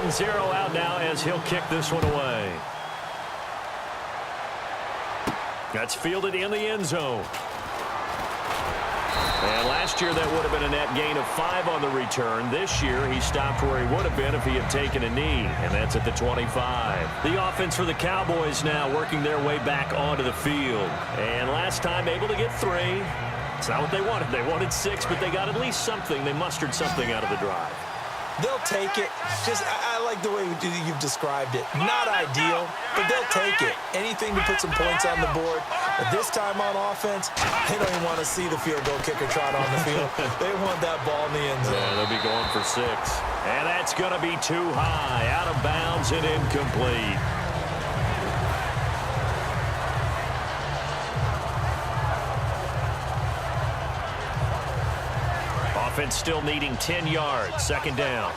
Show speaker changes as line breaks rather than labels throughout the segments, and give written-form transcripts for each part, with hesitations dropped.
and 0 out now as he'll kick this one away. That's fielded in the end zone. And last year that would have been a net gain of 5 on the return. This year he stopped where he would have been if he had taken a knee, and that's at the 25. The offense for the Cowboys now working their way back onto the field. And last time able to get 3. It's not what they wanted. They wanted 6, but they got at least something. They mustered something out of the drive.
They'll take it. I like the way you've described it. Not ideal, but they'll take it. Anything to put some points on the board. But this time on offense, they don't even want to see the field goal kicker trot on the field. They want that ball in the end zone.
Yeah, they'll be going for 6. And that's going to be too high. Out of bounds and incomplete. Offense still needing 10 yards. Second down.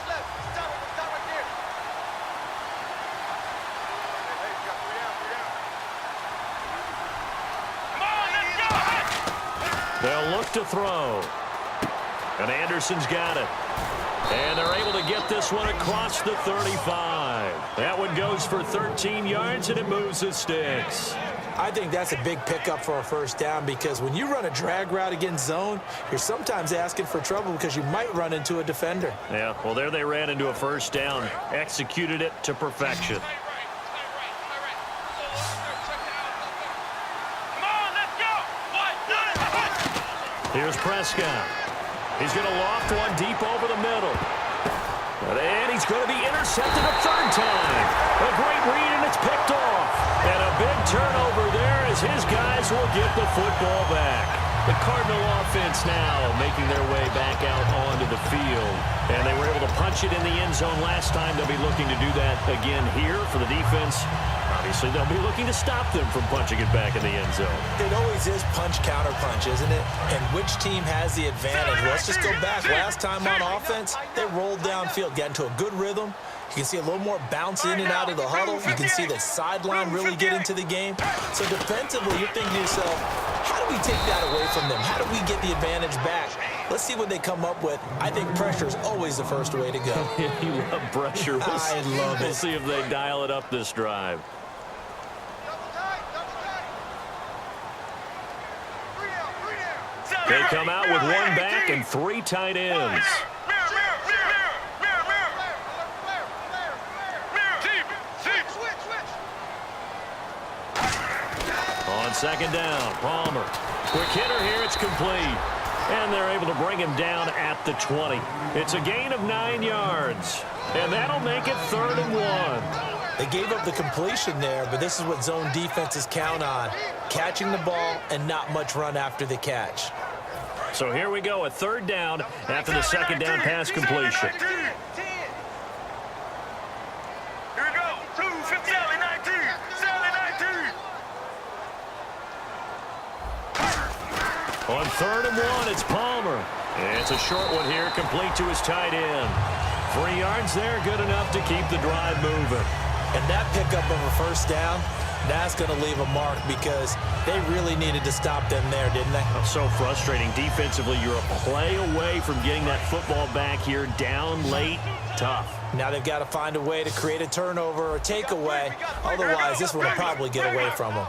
They'll look to throw. And Anderson's got it. And they're able to get this one across the 35. That one goes for 13 yards, and it moves the sticks.
I think that's a big pickup for a first down because when you run a drag route against zone, you're sometimes asking for trouble because you might run into a defender.
Yeah, well, there they ran into a first down, executed it to perfection. Here's Prescott. He's going to loft one deep over the middle. And he's going to be intercepted a third time. A great read, and it's picked off. And a big turnover there as his guys will get the football back. The Cardinal offense now making their way back out onto the field. And they were able to punch it in the end zone last time. They'll be looking to do that again here for the defense. Obviously, they'll be looking to stop them from punching it back in the end zone.
It always is punch-counter-punch, isn't it? And which team has the advantage? Let's just go back. Last time on offense, they rolled downfield, got into a good rhythm. You can see a little more bounce in and out of the huddle. You can see the sideline really get into the game. So defensively, you're thinking to yourself, how do we take that away from them? How do we get the advantage back? Let's see what they come up with. I think pressure is always the first way to go.
You love pressure.
I love it.
We'll see if they dial it up this drive. They come out with 1 back and 3 tight ends. On second down, Palmer. Quick hitter here, it's complete. And they're able to bring him down at the 20. It's a gain of 9 yards. And that'll make it 3rd and 1.
They gave up the completion there, but this is what zone defenses count on. Catching the ball and not much run after the catch.
So here we go, a 3rd down after the second down pass completion. On 3rd and 1, it's Palmer. And it's a short one here, complete to his tight end. 3 yards there, good enough to keep the drive moving.
And that pickup of a first down, that's going to leave a mark because they really needed to stop them there, didn't they?
So frustrating. Defensively, you're a play away from getting that football back here, down late, tough.
Now they've got to find a way to create a turnover or takeaway. Otherwise, this one will probably get away from them.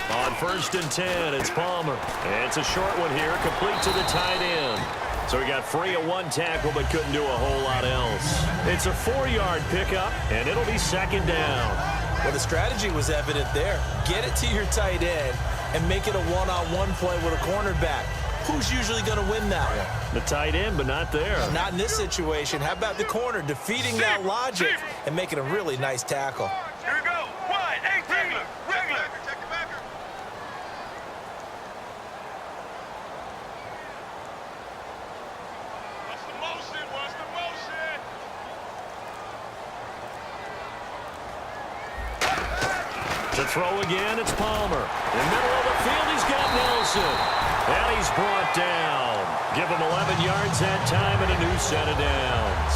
On 1st and 10, it's Palmer. And it's a short one here, complete to the tight end. So he got free of 1 tackle, but couldn't do a whole lot else. It's a 4-yard pickup, and it'll be 2nd down.
Well, the strategy was evident there. Get it to your tight end and make it a one-on-one play with a cornerback. Who's usually going to win that one?
The tight end, but not there.
Not in this situation. How about the corner defeating that logic and making a really nice tackle?
Here we go. Wide, 8, regular. Check the backer. What's the motion?
To throw again, it's Palmer. In the middle of the field, he's got Nelson. And he's brought down. Give him 11 yards that time and a new set of downs.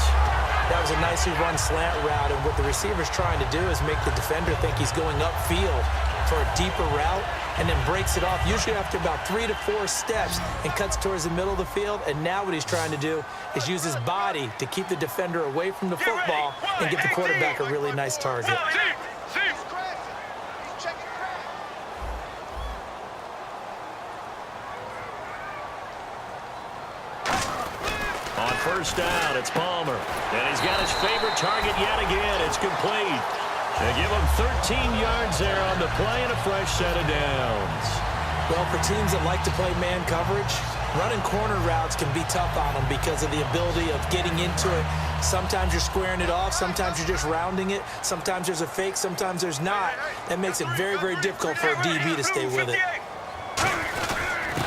That was a nicely run slant route, and what the receiver's trying to do is make the defender think he's going upfield. for a deeper route and then breaks it off, usually after about 3 to 4 steps, and cuts towards the middle of the field. And now what he's trying to do is use his body to keep the defender away from the football and give the quarterback a really nice target.
On first down, it's Palmer. And he's got his favorite target yet again. It's complete. They give him 13 yards there on the play and a fresh set of downs.
Well, for teams that like to play man coverage, running corner routes can be tough on them because of the ability of getting into it. Sometimes you're squaring it off. Sometimes you're just rounding it. Sometimes there's a fake. Sometimes there's not. That makes it very, very difficult for a DB to stay with it.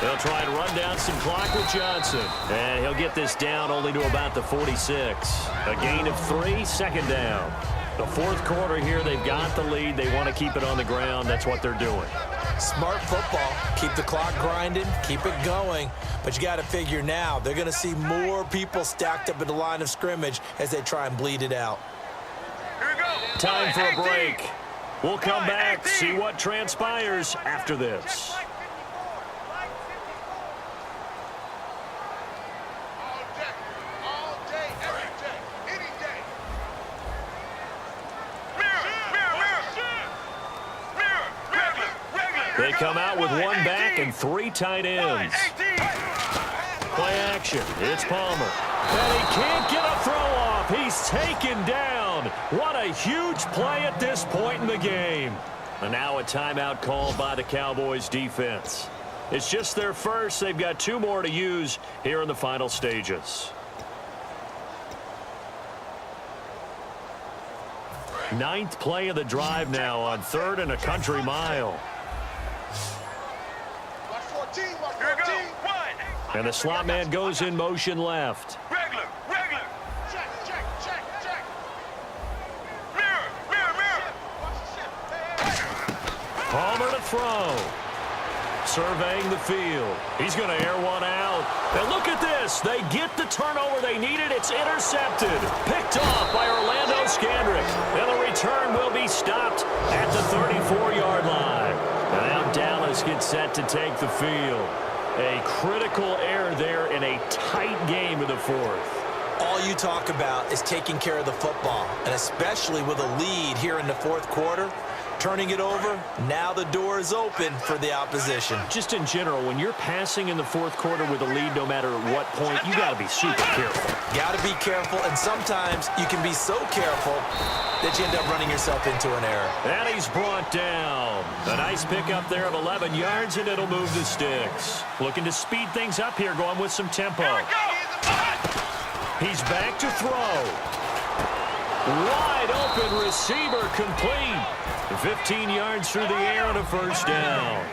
They'll try and run down some clock with Johnson. And he'll get this down only to about the 46. A gain of 3, second down. The fourth quarter here, they've got the lead. They want to keep it on the ground. That's what they're doing.
Smart football. Keep the clock grinding. Keep it going. But you got to figure now, they're going to see more people stacked up at the line of scrimmage as they try and bleed it out.
Time for a break. We'll come back, see what transpires after this. They come out with one back and 3 tight ends. Play action. It's Palmer. And he can't get a throw off. He's taken down. What a huge play at this point in the game. And now a timeout called by the Cowboys defense. It's just their first. They've got 2 more to use here in the final stages. 9th play of the drive now on 3rd and a country mile. And the slot man goes in motion left.
Regular. Check. Mirror.
Palmer to throw. Surveying the field. He's going to air one out. And look at this. They get the turnover they needed. It's intercepted. Picked off by Orlando Scandrick. And the return will be stopped at the 34-yard line. And now Dallas gets set to take the field. A critical error there in a tight game in the fourth.
All you talk about is taking care of the football, and especially with a lead here in the fourth quarter, turning it over, now the door is open for the opposition.
Just in general, when you're passing in the fourth quarter with a lead, no matter at what point, you got to be super careful.
Got to be careful, and sometimes you can be so careful that you end up running yourself into an error.
And he's brought down. A nice pickup there of 11 yards, and it'll move the sticks. Looking to speed things up here, going with some tempo. He's back to throw. Wide open receiver complete. 15 yards through the air and a first down.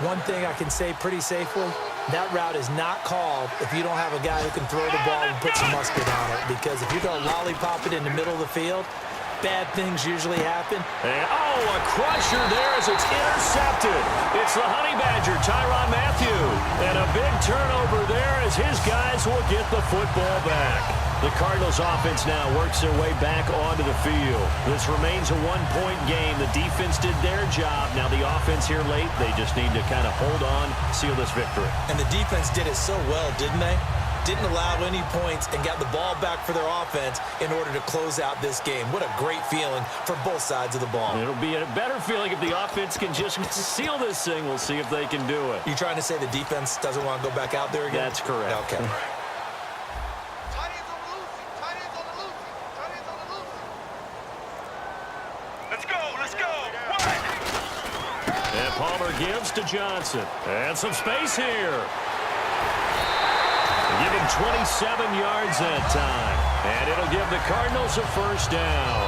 One thing I can say pretty safely, that route is not called if you don't have a guy who can throw the ball and put some mustard on it. Because if you're going to lollipop it in the middle of the field, bad things usually happen.
And, a crusher there as it's intercepted. It's the Honey Badger, Tyrann Mathieu. And a big turnover there as his guys will get the football back. The Cardinals offense now works their way back onto the field. This remains a one-point game. The defense did their job. Now the offense here late, they just need to kind of hold on, seal this victory.
And the defense did it so well, didn't they? Didn't allow any points and got the ball back for their offense in order to close out this game. What a great feeling for both sides of the ball.
It'll be a better feeling if the offense can just seal this thing. We'll see if they can do it.
You trying to say the defense doesn't want to go back out there again?
That's correct.
Okay.
Let's go.
And Palmer gives to Johnson. And some space here. Give him 27 yards that time. And it'll give the Cardinals a first down.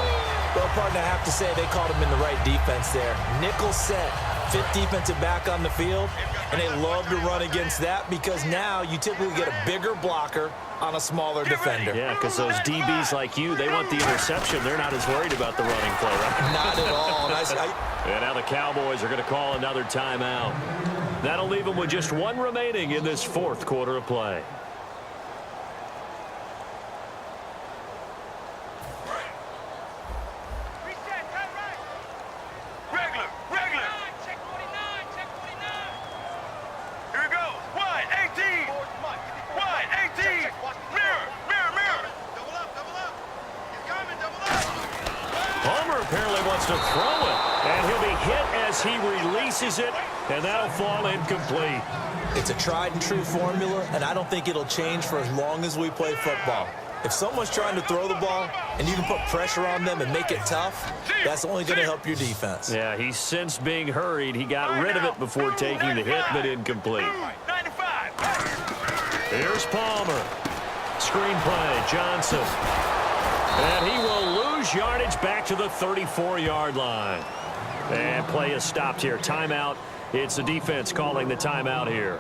Well, partner, I have to say they called him in the right defense there. Nickel set, 5th defensive back on the field, and they love to run against that because now you typically get a bigger blocker on a smaller defender.
Yeah, because those DBs like you, they want the interception. They're not as worried about the running play, right?
Not at all.
And now the Cowboys are going to call another timeout. That'll leave them with just one remaining in this fourth quarter of play.
Regular.
wants to throw it. And he'll be hit as he releases it, and that'll fall incomplete.
It's a tried-and-true formula, and I don't think it'll change for as long as we play football. If someone's trying to throw the ball and you can put pressure on them and make it tough, that's only going to help your defense.
Yeah, he's sensed being hurried. He got rid of it before taking the hit, but incomplete.
95.
Here's Palmer. Screenplay, Johnson. And he will lose yardage back to the 34-yard line. And play is stopped here. Timeout. It's the defense calling the timeout here.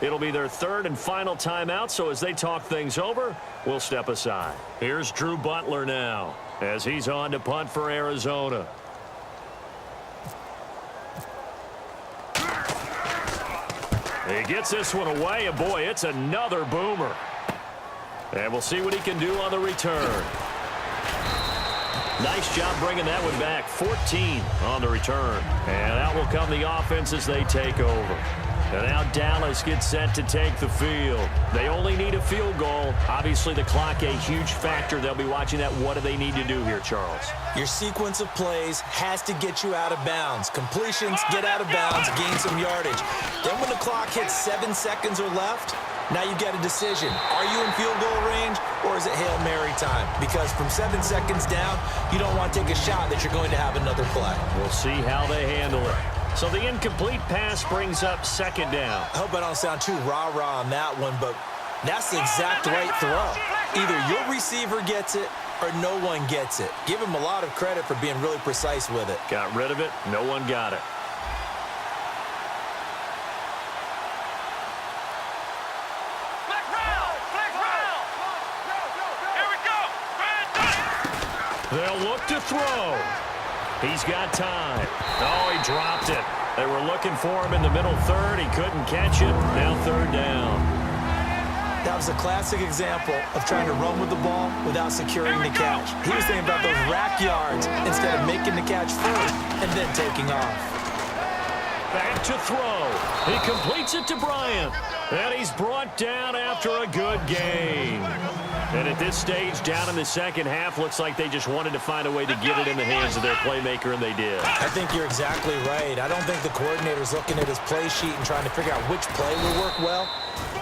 It'll be their third and final timeout, so as they talk things over, we'll step aside. Here's Drew Butler now as he's on to punt for Arizona. He gets this one away, and boy, it's another boomer. And we'll see what he can do on the return. Nice job bringing that one back. 14 on the return. And out will come the offense as they take over. And now Dallas gets set to take the field. They only need a field goal. Obviously, the clock a huge factor. They'll be watching that. What do they need to do here, Charles?
Your sequence of plays has to get you out of bounds. Completions, get out of bounds, gain some yardage. Then when the clock hits 7 seconds or left, now you get a decision. Are you in field goal range, or is it Hail Mary time? Because from 7 seconds down, you don't want to take a shot that you're going to have another play.
We'll see how they handle it. So the incomplete pass brings up second down.
I hope I don't sound too rah-rah on that one, but that's the exact right throw. Either your receiver gets it or no one gets it. Give him a lot of credit for being really precise with it.
Got rid of it. No one got it. They'll look to throw. He's got time. Oh, he dropped it. They were looking for him in the middle third. He couldn't catch it. Now third down.
That was a classic example of trying to run with the ball without securing the catch. He was thinking about those rack yards instead of making the catch first and then taking off.
Back to throw. He completes it to Bryant. And he's brought down after a good gain. And at this stage, down in the second half, looks like they just wanted to find a way to get it in the hands of their playmaker, and they did.
I think you're exactly right. I don't think the coordinator's looking at his play sheet and trying to figure out which play will work well.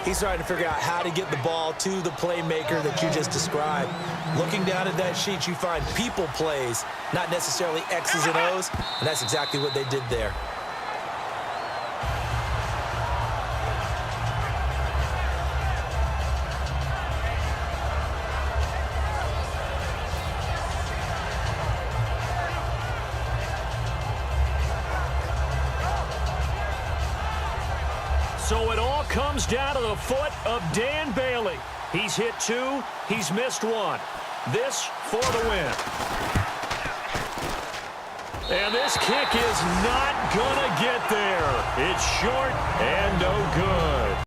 He's trying to figure out how to get the ball to the playmaker that you just described. Looking down at that sheet, you find people plays, not necessarily X's and O's, and that's exactly what they did there.
So it all comes down to the foot of Dan Bailey. He's hit 2. He's missed 1. This for the win. And this kick is not going to get there. It's short and no good.